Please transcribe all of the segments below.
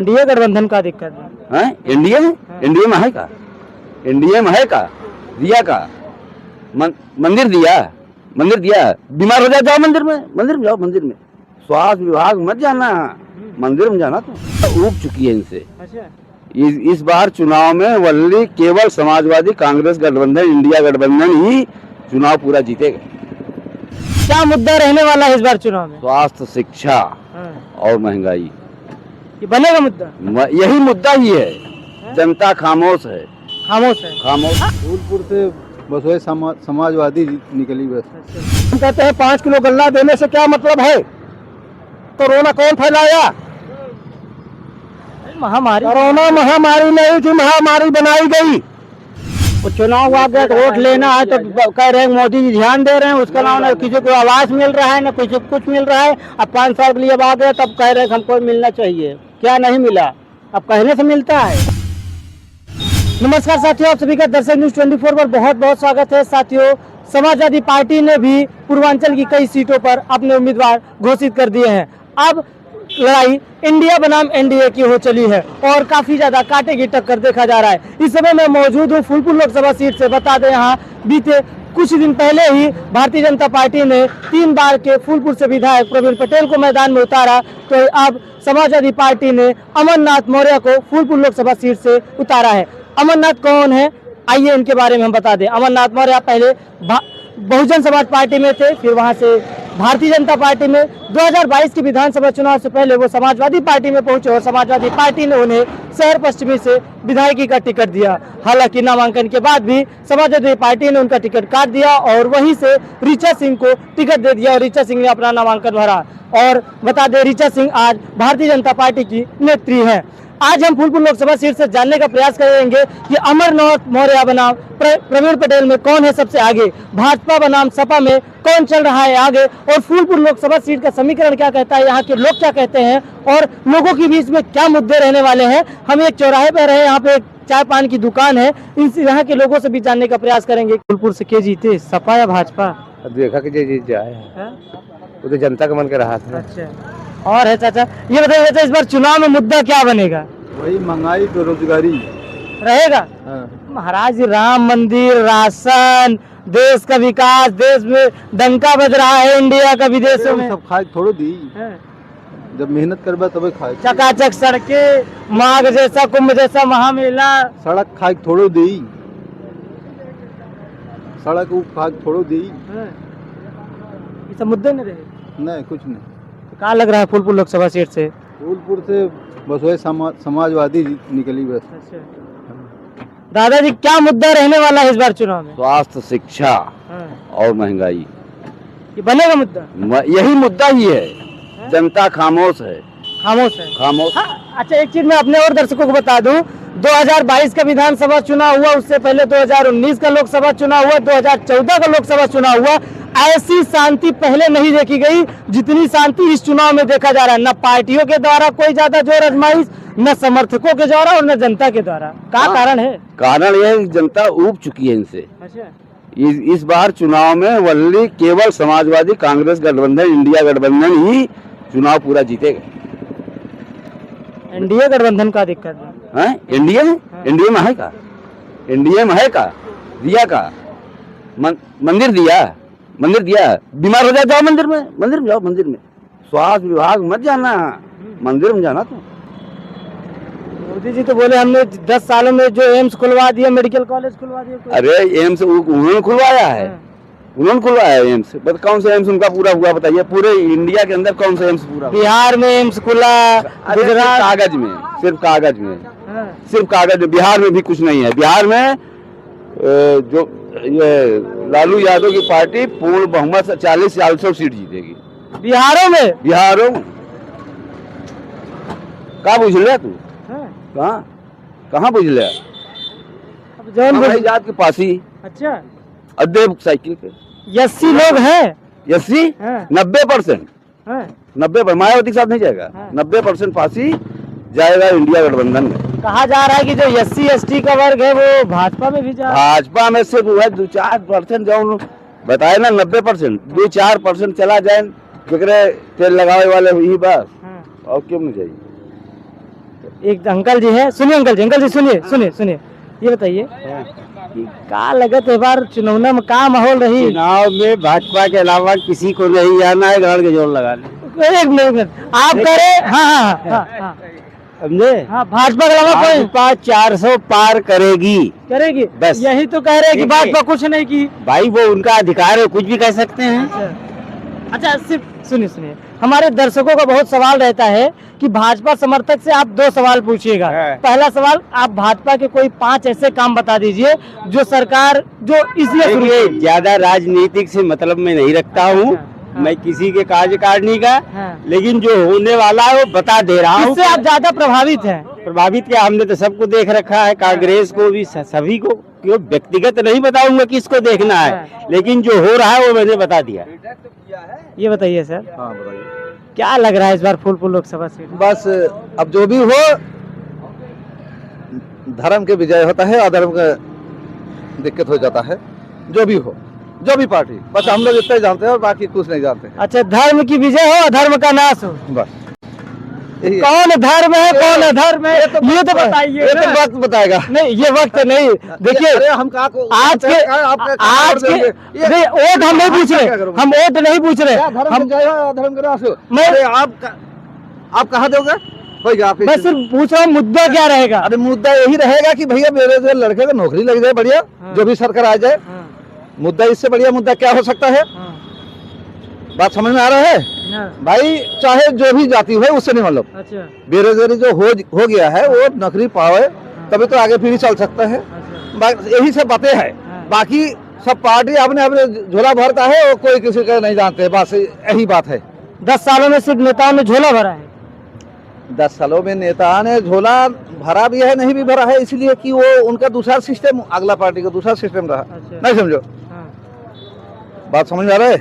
NDA गठबंधन का दिक्कत है। एनडीए में एनडीए में है का? एनडीए में है का? दिया का? मंदिर दिया। बीमार हो जाए जाओ मंदिर में जाओ। मंदिर में स्वास्थ्य विभाग मत जाना, मंदिर में जाना। तो ऊब चुकी है इनसे। अच्छा, इस बार चुनाव में वल्ली केवल समाजवादी कांग्रेस गठबंधन, इंडिया गठबंधन ही चुनाव पूरा जीतेगा। क्या मुद्दा रहने वाला है इस बार चुनाव में? स्वास्थ्य, शिक्षा और महंगाई, ये बनेगा मुद्दा? यही मुद्दा ही है। जनता खामोश है। खामोश। फूलपुर से बस वही समाजवादी निकली बस। हम कहते हैं 5 किलो गल्ला देने से क्या मतलब है? कोरोना कौन फैलाया? महामारी। कोरोना महामारी नहीं थी, महामारी बनाई गई। वो चुनाव आ गया तो वोट लेना है तो कह रहे हैं मोदी जी ध्यान दे रहे हैं, उसके अलावा न किसी को आवास मिल रहा है, न किसी को कुछ मिल रहा है। अब 5 साल के लिए अब आ गया तब कह रहे हैं हमको मिलना चाहिए। क्या नहीं मिला? अब कहने से मिलता है। नमस्कार साथियों, आप सभी का दर्शक न्यूज 24 पर बहुत बहुत स्वागत है। साथियों, समाजवादी पार्टी ने भी पूर्वांचल की कई सीटों पर अपने उम्मीदवार घोषित कर दिए हैं। अब लड़ाई इंडिया बनाम एनडीए की हो चली है और काफी ज्यादा कांटे की टक्कर देखा जा रहा है। इस समय मैं मौजूद हूँ फूलपुर लोकसभा सीट से। बता दें, यहाँ बीते कुछ दिन पहले ही भारतीय जनता पार्टी ने 3 बार के फूलपुर से विधायक प्रवीण पटेल को मैदान में उतारा, तो अब समाजवादी पार्टी ने अमरनाथ मौर्य को फूलपुर लोकसभा सीट से उतारा है। अमरनाथ कौन है, आइए इनके बारे में हम बता दें। अमरनाथ मौर्य पहले बहुजन समाज पार्टी में थे, फिर वहां से भारतीय जनता पार्टी में 2022 के विधानसभा चुनाव से पहले वो समाजवादी पार्टी में पहुंचे और समाजवादी पार्टी ने उन्हें शहर पश्चिमी से विधायकी का टिकट दिया। हालांकि नामांकन के बाद भी समाजवादी पार्टी ने उनका टिकट काट दिया और वहीं से ऋचा सिंह को टिकट दे दिया और ऋचा सिंह ने अपना नामांकन भरा। और बता दें, ऋचा सिंह आज भारतीय जनता पार्टी की नेत्री है। आज हम फूलपुर लोकसभा सीट से जानने का प्रयास करेंगे कि अमरनाथ मौर्य बनाम प्रवीण पटेल में कौन है सबसे आगे, भाजपा बनाम सपा में कौन चल रहा है आगे, और फूलपुर लोकसभा सीट का समीकरण क्या कहता है, यहाँ के लोग क्या कहते हैं और लोगों के बीच में क्या मुद्दे रहने वाले हैं। हम एक चौराहे पर रहे, यहाँ पे एक चाय पान की दुकान है, इनसे यहाँ के लोगों से भी जानने का प्रयास करेंगे। फूलपुर से के जीते, सपा या भाजपा? देखा कि जीत जाए, वो तो जनता का मन कर रहा था। अच्छा, और है चाचा, ये बताइए चाचा, इस बार चुनाव में मुद्दा क्या बनेगा? वही महंगाई, बेरोजगारी रहेगा। महाराज जी, राम मंदिर, राशन, देश का विकास, देश में डंका बज रहा है इंडिया का विदेशों में। सब खाए थोड़ो दी, जब मेहनत करबा तब खाए। चकाचक सड़कें, माघ जैसा, कुंभ जैसा महामेला। सड़क खाए थोड़ो दी, सड़क खाए थोड़ो दी। ये सब मुद्दे नहीं रहे? नहीं, कुछ नहीं। क्या लग रहा है फूलपुर लोकसभा सीट से? फूलपुर से बस वही समाजवादी निकली बस। दादाजी, क्या मुद्दा रहने वाला है इस बार चुनाव में? स्वास्थ्य, शिक्षा और महंगाई, ये बनेगा मुद्दा? यही मुद्दा ही है। जनता खामोश है। खामोश। अच्छा, एक चीज मैं अपने और दर्शकों को बता दूं, 2022 का विधानसभा चुनाव हुआ, उससे पहले 2019 का लोकसभा चुनाव हुआ, 2014 का लोकसभा चुनाव हुआ। ऐसी शांति पहले नहीं देखी गई जितनी शांति इस चुनाव में देखा जा रहा है। न पार्टियों के द्वारा कोई ज्यादा जोर आजमाइश, न समर्थकों के द्वारा और न जनता के द्वारा। क्या कारण है? कारण यह है, जनता ऊब चुकी है इनसे। अच्छा, इस बार चुनाव में वल्ली केवल समाजवादी कांग्रेस गठबंधन, इंडिया गठबंधन ही चुनाव पूरा जीतेगा। एनडीए गठबंधन का दिक्कत है। एनडीए में है का? एनडीए में है का? दिया का? मंदिर दिया। बीमार हो जाए जाओ मंदिर में जाओ। मंदिर में स्वास्थ्य विभाग मत जाना, मंदिर में जाना। तो मोदी जी तो बोले हमने 10 सालों में जो एम्स खुलवा दिया, मेडिकल कॉलेज खुलवा दिया। अरे एम्स उन्होंने खुलवाया है, एम्स। कौन सा एम्स उनका पूरा हुआ बताइए? पूरे इंडिया के अंदर कौन सा एम्स पूरा? बिहार में एम्स खुला, गुजरात कागज में, सिर्फ कागज में। बिहार में भी कुछ नहीं है। बिहार में जो ये लालू यादव की पार्टी पूर्ण बहुमत से 40-40 सीट जीतेगी बिहारों में। कहाँ बुझ लिया तू? कहाँ बुझ लिया? जात के पास ही। अच्छा, अड्डे साइकिल पे 80 लोग हैं। 80? 90%। 90%। मायावती के साथ नहीं जाएगा। 90% फांसी जाएगा इंडिया गठबंधन में। कहा जा रहा है कि जो SC/ST का वर्ग है वो भाजपा में भी जा। भाजपा में सिर्फ 2-4% जो बताए ना, 90%, 2-4% चला जाए, फिक्रे तेल लगावे वाले ही बस, और क्यों नहीं चाहिए। एक अंकल जी है, सुनिए अंकल जी सुनिए ये बताइए कि का लगत है बार चुनाव में का माहौल रही? चुनाव में भाजपा के अलावा किसी को नहीं जाना है, गाड़ के जोर लगाने। एक मिनट आप करें। हाँ समझे? हाँ, भाजपा के अलावा कोई भाजपा 400 पार करेगी बस। यही तो कह रहे हैं कि देखिए। भाजपा कुछ नहीं की। भाई वो उनका अधिकार है, कुछ भी कह सकते हैं। अच्छा सिर्फ सुनिए हमारे दर्शकों का बहुत सवाल रहता है कि भाजपा समर्थक से आप 2 सवाल पूछिएगा। हाँ। पहला सवाल, आप भाजपा के कोई 5 ऐसे काम बता दीजिए जो सरकार जो इसलिए शुरू देखिए, की। ज्यादा राजनीतिक से मतलब मैं नहीं रखता हूँ। हाँ। मैं किसी के कार्यकारिणी का, हाँ। लेकिन जो होने वाला है वो बता दे रहा हूँ। इससे आप ज्यादा प्रभावित हैं? प्रभावित क्या, हमने तो सबको देख रखा है, कांग्रेस को भी, सभी को। क्यों व्यक्तिगत नहीं बताऊंगा किसको देखना है, हाँ। लेकिन जो हो रहा है वो मैंने बता दिया। ये बताइए सर, हाँ बताइए। क्या लग रहा है इस बार फूलपुर लोकसभा सीट? बस अब जो भी हो, धर्म के विजय होता है, अधर्म का दिक्कत हो जाता है। जो भी हो, जो भी पार्टी, बस हम लोग इतना ही जानते हैं और बाकी कुछ नहीं जानते हैं। अच्छा, धर्म की विजय हो अधर्म का नाश हो, बस यही है। कौन धर्म है कौन अधर्म है ये तो बताइए ये ना। तो वक्त बताएगा। नहीं ये वक्त नहीं, देखिए अरे हम कहा को आज के नहीं, वोट हम नहीं पूछ रहे, हम वोट नहीं पूछ रहे, धर्म हम के जय हो, धर्म के नाश हो। मैं- अरे आप कहाँ दोगे? होगा आप मैं सिर्फ पूछ रहा हूँ मुद्दा क्या रहेगा? अरे मुद्दा यही रहेगा कि भैया मेरे जो लड़के को नौकरी लग जाए, बढ़िया। हाँ। जो भी सरकार आ जाए, मुद्दा इससे बढ़िया मुद्दा क्या हो सकता है? बात समझ में आ रहा है भाई? चाहे जो भी जाति हो उससे नहीं मतलब, अच्छा बेरोजगारी जो हो गया है वो नौकरी पावे तभी तो आगे फिर चल सकता है। यही सब बातें हैं। बाकी सब पार्टी अपने अपने झोला भरता है, वो कोई किसी का नहीं जानते। बस यही बात है। 10 सालों में सिर्फ नेताओं ने झोला भरा है। 10 सालों में नेता ने झोला भरा भी है, नहीं भी भरा है, इसलिए कि वो उनका दूसरा सिस्टम, अगला पार्टी का दूसरा सिस्टम रहा। अच्छा। नहीं समझो? बात समझ में आ रहा है?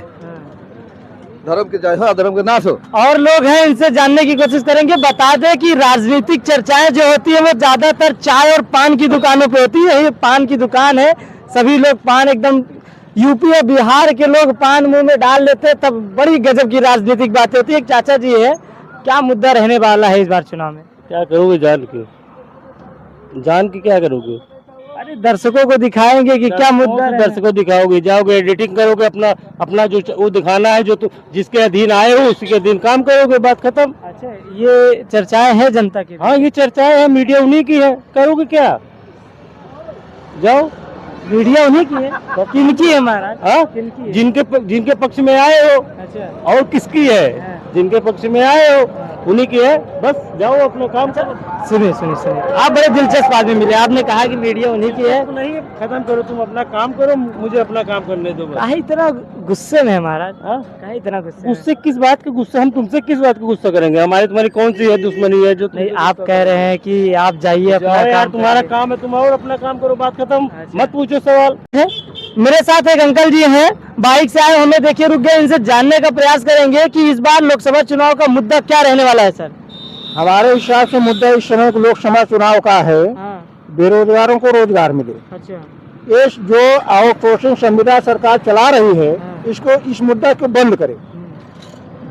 धर्म के जय हो, अधर्म के नाश हो। और लोग हैं, इनसे जानने की कोशिश करेंगे। बता दें कि राजनीतिक चर्चाएं जो होती है वो ज्यादातर चाय और पान की दुकानों पे होती है। ये पान की दुकान है, सभी लोग पान एकदम यूपी और बिहार के लोग पान मुंह में डाल लेते हैं, तब बड़ी गजब की राजनीतिक बातें होती है। एक चाचा जी है, क्या मुद्दा रहने वाला है इस बार चुनाव में? क्या करोगे जान के क्या करोगे? अरे दर्शकों को दिखाएंगे कि क्या मुद्दा है। दर्शकों दिखाओगे, जाओगे एडिटिंग करोगे, अपना जो वो दिखाना है, जो जिसके अधीन आए हो उसके अधीन काम करोगे, बात खत्म। अच्छा, ये चर्चाएं हैं जनता की? हाँ, ये चर्चाएं हैं, मीडिया उन्हीं की है, करोगे क्या? जाओ, मीडिया उन्हीं की है। किनकी है महाराज? हाँ, किनकी है? जिनके पक्ष में आए हो। अच्छा, और किसकी है? जिनके पक्ष में आए हो उन्हीं की है, बस जाओ अपना काम करो। सुनिए आप बड़े दिलचस्प आदमी मिले। आपने कहा कि मीडिया उन्हीं की है। नहीं, खत्म करो, तुम अपना काम करो, मुझे अपना काम करने दो। काहे इतना गुस्से में है महाराज? काहे इतना गुस्से में? गुस्से किस बात का गुस्सा? हम तुमसे किस बात का गुस्सा करेंगे? हमारी तुम्हारी कौन सी है दुश्मनी है जो नहीं, आप कह रहे हैं कि आप जाइए अपना यार, काम, तुम्हारा काम है, तुम और अपना काम करो, बात खत्म। अच्छा। मत पूछो सवाल। है। मेरे साथ एक अंकल जी हैं, बाइक से आए, हमें देखिए रुक गए। इनसे जानने का प्रयास करेंगे कि इस बार लोकसभा चुनाव का मुद्दा क्या रहने वाला है। सर, हमारे हिसाब से मुद्दा इस समय लोकसभा चुनाव का है, बेरोजगारों को रोजगार मिले। अच्छा, ये जो आउटसोर्सिंग संविदा सरकार चला रही है, इसको, इस मुद्दा को बंद करे।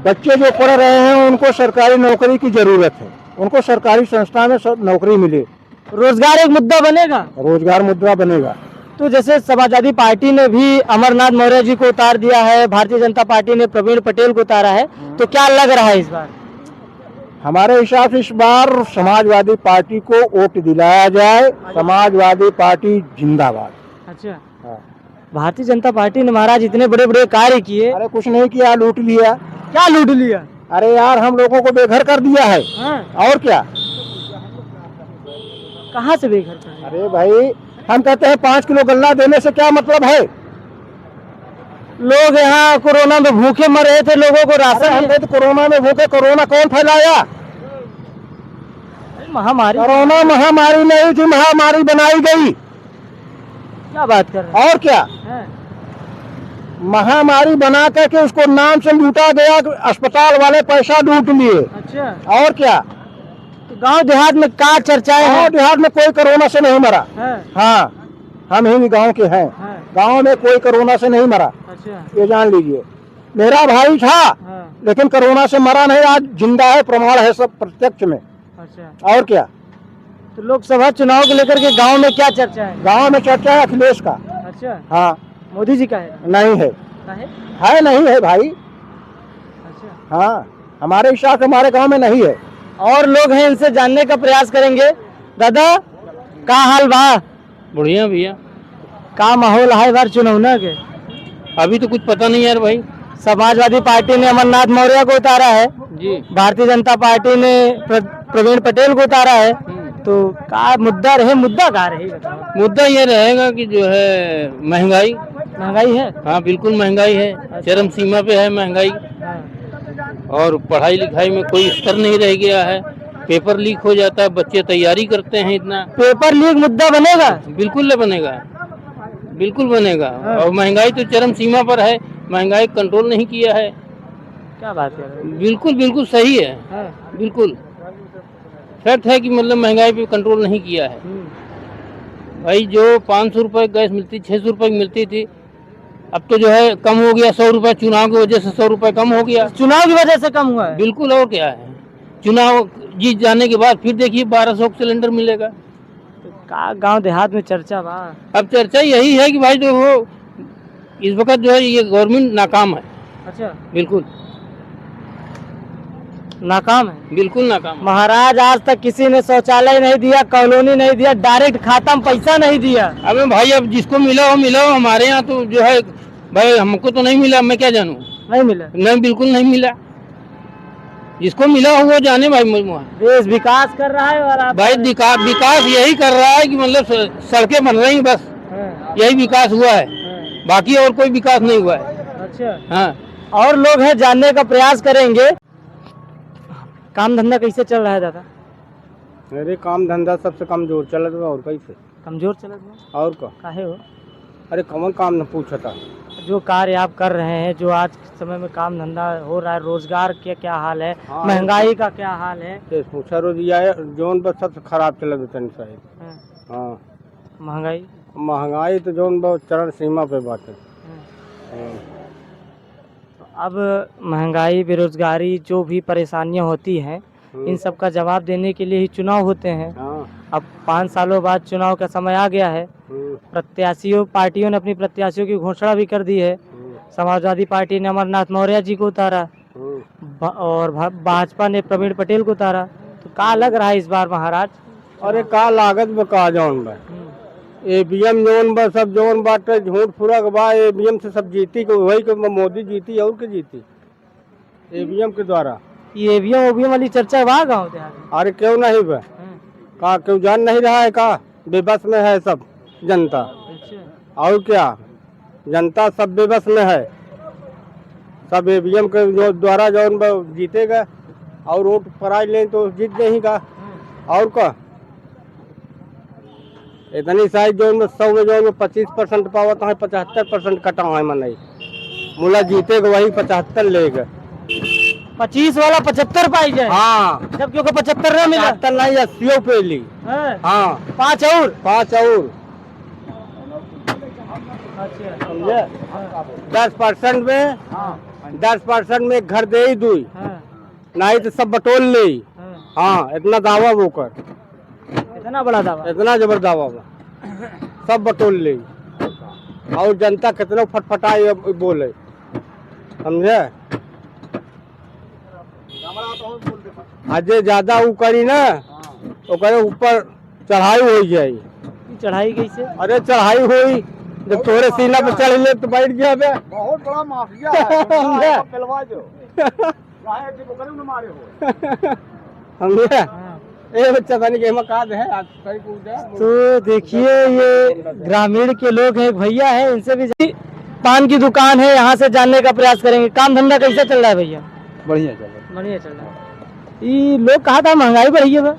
बच्चे जो पढ़ रहे हैं उनको सरकारी नौकरी की जरूरत है, उनको सरकारी संस्था में नौकरी मिले। रोजगार एक मुद्दा बनेगा, रोजगार मुद्दा बनेगा। तो जैसे समाजवादी पार्टी ने भी अमरनाथ मौर्य जी को उतार दिया है, भारतीय जनता पार्टी ने प्रवीण पटेल को उतारा है, तो क्या लग रहा है इस बार? हमारे हिसाब से इस बार समाजवादी पार्टी को वोट दिलाया जाए। समाजवादी पार्टी जिंदाबाद। अच्छा, भारतीय जनता पार्टी ने महाराज इतने बड़े बड़े कार्य किए। अरे कुछ नहीं किया, लूट लिया। क्या लूट लिया? अरे यार, हम लोगों को बेघर कर दिया है। और क्या? कहाँ से बेघर कर दिया? अरे भाई, हम कहते हैं 5 किलो गल्ला देने से क्या मतलब है? लोग यहाँ कोरोना में भूखे मर रहे थे, लोगों को राशन। हम तो कोरोना में भूखे, कोरोना कौन फैलाया? महामारी। कोरोना महामारी नहीं थी, महामारी बनाई गई। क्या बात कर रहे और क्या? हैं? महामारी बना करके उसको नाम से लूटा गया, अस्पताल वाले पैसा लूट लिए। अच्छा, और क्या? तो गांव देहात में क्या चर्चाएं गाँव हैं? देहात में कोई कोरोना से नहीं मरा। हैं? हाँ, हम ही गांव के हैं। हैं? गांव में कोई कोरोना से नहीं मरा, अच्छा, ये जान लीजिए। मेरा भाई था, हाँ, लेकिन कोरोना से मरा नहीं, आज जिंदा है, प्रमाण है सब प्रत्यक्ष में। अच्छा, और क्या। तो लोकसभा चुनाव को लेकर के गांव में क्या चर्चा है? गांव में चर्चा है अखिलेश का। अच्छा, हाँ, मोदी जी का है? नहीं है, का है? है नहीं है भाई। अच्छा, हाँ, हमारे हिसाब से हमारे गांव में नहीं है। और लोग हैं, इनसे जानने का प्रयास करेंगे। दादा, का हाल बा? बढ़िया भैया। का माहौल है बार चुनाव के? अभी तो कुछ पता नहीं यार भाई। समाजवादी पार्टी ने अमरनाथ मौर्य को उतारा है, जी। भारतीय जनता पार्टी ने प्रवीण पटेल को उतारा है, तो का मुद्दा रहे? मुद्दा का रहे बताओ? मुद्दा ये रहेगा कि जो है महंगाई। महंगाई है? हाँ बिल्कुल महंगाई है, चरम सीमा पे है महंगाई। और पढ़ाई लिखाई में कोई स्तर नहीं रह गया है, पेपर लीक हो जाता है, बच्चे तैयारी करते हैं इतना। पेपर लीक मुद्दा बनेगा? बिल्कुल बनेगा, बिल्कुल बनेगा। और महंगाई तो चरम सीमा पर है, महंगाई कंट्रोल नहीं किया है। क्या बात है? बिल्कुल बिल्कुल सही है, बिल्कुल फैक्ट है कि मतलब महंगाई पे कंट्रोल नहीं किया है भाई। जो 500 रुपए गैस मिलती, 600 रुपए की मिलती थी, अब तो जो है कम हो गया 100 रुपए। चुनाव की वजह से 100 रुपए कम हो गया। चुनाव की वजह से कम हुआ है? बिल्कुल, और क्या है, चुनाव जीत जाने के बाद फिर देखिए 1200 सिलेंडर मिलेगा। तो का गांव देहात में चर्चा बा? अब चर्चा यही है कि भाई जो वो इस वक्त जो है ये गवर्नमेंट नाकाम है। अच्छा, बिल्कुल नाकाम है? बिल्कुल नाकाम है। महाराज, आज तक किसी ने शौचालय नहीं दिया, कॉलोनी नहीं दिया, डायरेक्ट खाता में पैसा नहीं दिया। अबे भाई अब जिसको मिला हो मिला हो, हमारे यहाँ तो जो है भाई हमको तो नहीं मिला, मैं क्या जानूँ। नहीं मिला? नहीं, बिल्कुल नहीं मिला। जिसको मिला हो वो जाने भाई। देश विकास कर रहा है और आप भाई विकास यही कर रहा है कि मतलब सड़कें बन रही बस, यही विकास हुआ है, बाकी और कोई विकास नहीं हुआ है। अच्छा, हाँ, और लोग हैं, जानने का प्रयास करेंगे। काम धंधा कैसे चल रहा है दादा? मेरे काम धंधा सबसे कमजोर चलत बा, और कैसे कमजोर चल रहा और का। काहे हो? अरे कौन काम न पूछता। जो कार्य आप कर रहे हैं, जो आज के समय में काम धंधा हो रहा है, रोजगार के क्या हाल है? हाँ, महंगाई का क्या हाल है? ये पूछा रोज ये जोन बस सबसे खराब चलत तनी साहब। हाँ, हाँ, महंगाई। महंगाई तो जोन बहुत चरण सीमा पे बात है। अब महंगाई, बेरोजगारी, जो भी परेशानियां होती हैं, इन सब का जवाब देने के लिए ही चुनाव होते हैं। हाँ, अब 5 सालों बाद चुनाव का समय आ गया है। प्रत्याशियों, पार्टियों ने अपनी प्रत्याशियों की घोषणा भी कर दी है। समाजवादी पार्टी ने अमरनाथ मौर्य जी को उतारा और भाजपा ने प्रवीण पटेल को उतारा। तो क्या लग रहा है इस बार महाराज? अरे का लागत बका जौन बा ईवीएम जोन बा सब जोन बाटे झूठ फुरक बा। ईवीएम से सब जीती को वही को मोदी जीती और के जीती ईवीएम के द्वारा। ये ईवीएम वाली चर्चा वहाँ गाँव देहात में? अरे क्यों नहीं बा, का क्यों जान नहीं रहा है का बेबस में है सब जनता। अच्छा, और क्या, जनता सब बेबस में है। सब ईवीएम के जो द्वारा जो जीतेगा और वोट प्राइज लें तो जीत जाएगा। और का इतनी साइज जो 100 में जो 25% पावत है, 75% कटा है मनई मुला जीतेगा वही 75 लेगा। 25 वाला 75 पाई जाए? हाँ, जब क्योंकि 75 ना मिला? 75 नहीं 80 पे ली। हाँ, 5 और 5 और अच्छा, समझे। 10% में 10% में घर दे ही दुई, नहीं तो सब बटोल ले। हाँ, इतना दावा वो कर, इतना बड़ा दावा, इतना जबर दावा बा, सब बटोल ले। और जनता कितना फटफटाई बोले, समझे। अजय ज्यादा वो करी ना, वो करे ऊपर चढ़ाई हो जाए। चढ़ाई कैसे? अरे चढ़ाई हुई जब तोरे सीना पे चढ़ ले तो बैठ गया बे। बहुत बड़ा माफिया है पेलवा जो समझे। ए बच्चा बन के मकाद है आज सही पूछ है। तो देखिए, ये ग्रामीण के लोग हैं, भैया हैं, इनसे भी पान की दुकान है, यहाँ से जानने का प्रयास करेंगे। काम धंधा कैसा चल रहा है भैया? बढ़िया चल रहा है। बढ़िया चल रहा है। ये लोग कहा था महंगाई बढ़ी है भैया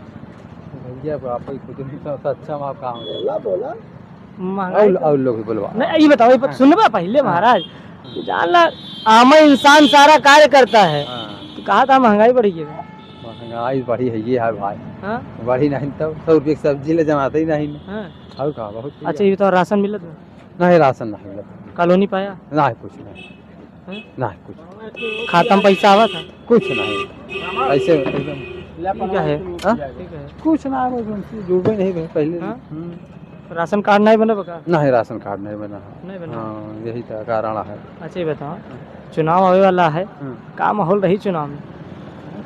अच्छा बोला महंगाई और लोग बोलवा नहीं, ये बताओ, ये सुनबा पहले महाराज, जानला आम इंसान सारा कार्य करता है, तो कहा था महंगाई बढ़ी है। महंगाई बढ़ी है ये है भाई। हाँ? बढ़ी नहीं तो 100 रुपये की सब्जी ले जमाते ही नहीं। हाँ? और कहा बहुत अच्छा, ये बताओ, राशन मिलत है? नहीं, राशन नहीं मिला, कॉलोनी पाया? नहीं कुछ नहीं, हाँ? नहीं कुछ, खाता में पैसा आवा था? कुछ नहीं, ऐसे एकदम क्या है हाँ? ठीक है कुछ ना बस उनसे जुड़े नहीं भाई पहले हाँ? राशन कार्ड नहीं बना बका नहीं राशन कार्ड नहीं बना नहीं बना हाँ यही तो कारण है अच्छा ये बताओ चुनाव आने वाला है का माहौल रही चुनाव में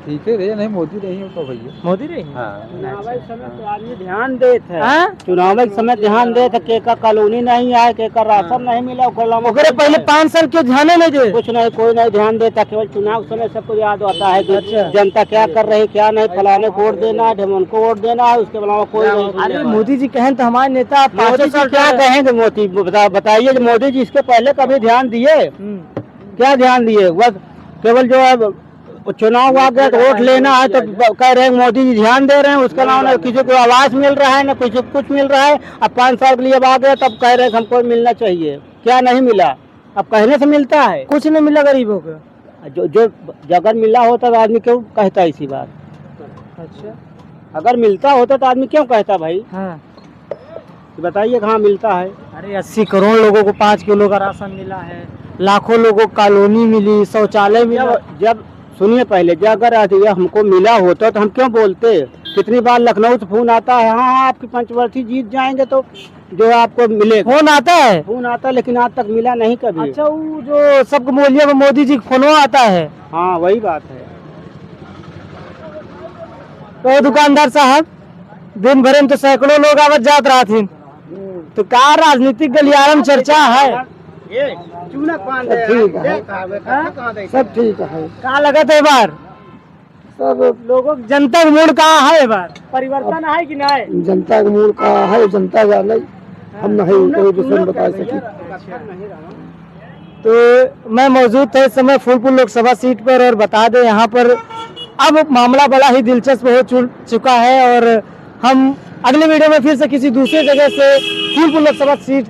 ठीक है रे नहीं मोदी रही हो तो भैया मोदी रही हाँ चुनाव के समय तो आदमी ध्यान देते हाँ? हैं चुनाव के समय ध्यान देते के का कॉलोनी नहीं आए के का राशन नहीं मिला ओकरे पहले 5 साल के ध्यान नहीं दे कुछ नहीं कोई नहीं ध्यान देता केवल चुनाव के समय सबको याद आता है कि अच्छा। जनता क्या कर रही क्या नहीं फलाने को वोट देना है ढेमन को वोट देना है उसके अलावा कोई नहीं अरे मोदी जी कहें तो हमारे नेता मोदी 5 जी साल क्या कहेंगे मोदी बताइए कि मोदी जी इसके पहले कभी ध्यान दिए क्या ध्यान दिए बस केवल जो है चुनाव आ गया तो वोट लेना है तो कह रहे हैं मोदी जी ध्यान दे रहे हैं उसके अलावा न किसी को आवास मिल रहा है न किसी को कुछ मिल रहा है। अब 5 साल के लिए अब आ गया तब कह रहे हैं कि हमको मिलना चाहिए क्या नहीं मिला अब कहने से मिलता है कुछ नहीं मिला गरीबों को जो अगर मिला होता तो आदमी क्यों कहता इसी बात अच्छा अगर मिलता होता तो आदमी क्यों कहता भाई हाँ बताइए कहाँ मिलता है। अरे 80 करोड़ लोगों को 5 किलो का राशन मिला है लाखों लोगों को कॉलोनी मिली शौचालय मिला जब सुनिए पहले जब अगर ये हमको मिला होता तो हम क्यों बोलते कितनी बार लखनऊ से फोन आता है हाँ आपकी पंचवर्ती जीत जाएंगे तो जो आपको मिलेगा फोन आता है फोन आता है लेकिन आज तक मिला नहीं कभी। अच्छा वो जो सबको बोलिए वो मोदी जी फोन आता है हाँ वही बात है। तो दुकानदार साहब दिन भर में तो सैकड़ों लोग आवत जात रहा थी तो का राजनीतिक गलियारा में चर्चा है सब ठीक है का लगत है बार सब लोगों जनता का मूड कहाँ है बार परिवर्तन है कि नहीं जनता का मूड का है जनता का नहीं हम नहीं कोई दूसरे बता सके। तो मैं मौजूद था इस समय फूलपुर लोकसभा सीट पर और बता दें यहाँ पर अब मामला बड़ा ही दिलचस्प हो चुका है और हम अगले वीडियो में फिर से किसी दूसरी जगह से फूलपुर लोकसभा सीट